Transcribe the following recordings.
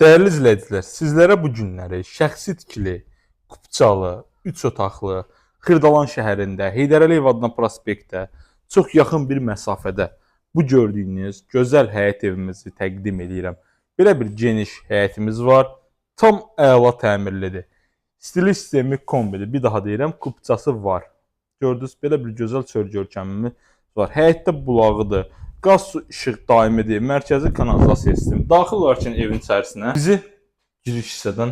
Dəyərli izləyicilər, sizlərə bu günləri şəxsi tikili, kupçalı, 3 otaqlı, Xırdalan şəhərində, Heydər Əliyev adına prospektdə çox yaxın bir məsafədə bu gördüyünüz gözəl həyət evimizi təqdim edirəm. Belə bir geniş həyətimiz var. Tam əla təmirlidir. Stili sistemi kombidir. Bir daha deyirəm, kupçası var. Gördünüz, belə bir gözəl çöl görkəmimiz var. Həyətdə bulağıdır. Qaz, su, işıq daimidir. Mərkəzi kanalizasiya sistemi. Daxil olarkən evin içərisinə bizi giriş hissədən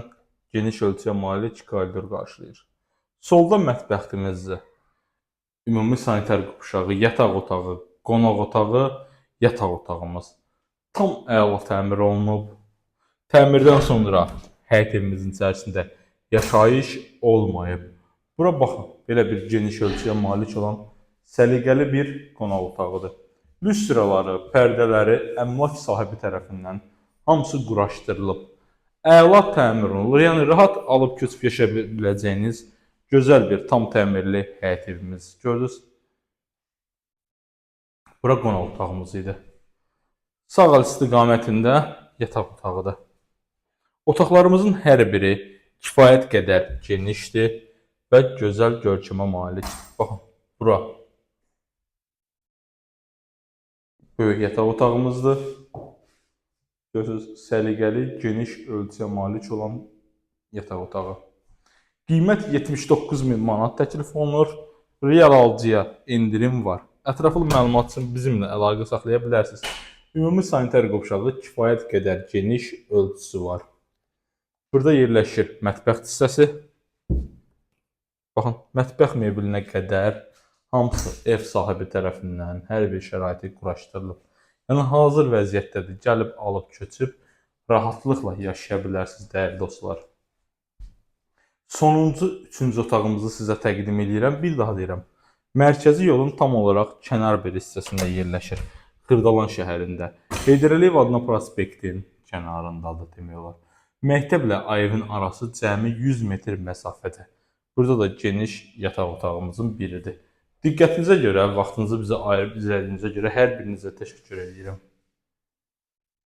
geniş ölçüyə malik koridor qarşılayır. Solda mətbəximizdir. Ümumi sanitar qupşağı, yataq otağı, qonaq otağı, yataq otağımız. Tam əla təmir olunub. Təmirdən sonra həyət evimizin içərisində yaşayış olmayıb. Bura baxın, belə bir geniş ölçüyə malik olan səliqəli bir qonaq otağıdır. Lüstraları, pərdələri əmlak sahibi tərəfindən hamısı quraşdırılıb. Əla təmir olunur, yəni rahat alıb köçüb yaşaya biləcəyiniz gözəl bir tam təmirli həyət evimiz. Gördünüz? Bura qonaq otağımız idi. Sağ əl istiqamətində yataq otağıdır. Otaqlarımızın hər biri kifayət qədər genişdir və gözəl görkəmə malik. Baxın, bura böyük yataq otağımızdır. Görürsünüz, səliqəli, geniş ölçüyə malik olan yataq otağı. Qiymət 79.000 manat təklif olunur. Real alıcıya indirim var. Ətraflı məlumat üçün bizimlə əlaqə saxlaya bilərsiniz. Ümumi sanitar qovşağı kifayət qədər geniş ölçüsü var. Burada yerləşir mətbəx hissəsi. Baxın, mətbəx mebelinə qədər hamısı ev sahibi tərəfindən hər bir şəraiti quraşdırılıb. Yəni hazır vəziyyətdədir. Gəlib alıb köçüb rahatlıqla yaşaya bilərsiniz dəyərli dostlar. Sonuncu, üçüncü otağımızı sizə təqdim edirəm. Bir daha deyirəm. Mərkəzi yolun tam olaraq kənar bir hissəsində yerləşir. Xırdalan şəhərində. Heydər Əliyev adına prospektin kənarındadır demək olar. Məktəblə evin arası cəmi 100 metr məsafədə. Burada da geniş yataq otağımızın biridir. Diqqətinizə görə, vaxtınızı bizə ayırıb izlədiyinizə görə hər birinizə təşəkkür edirəm.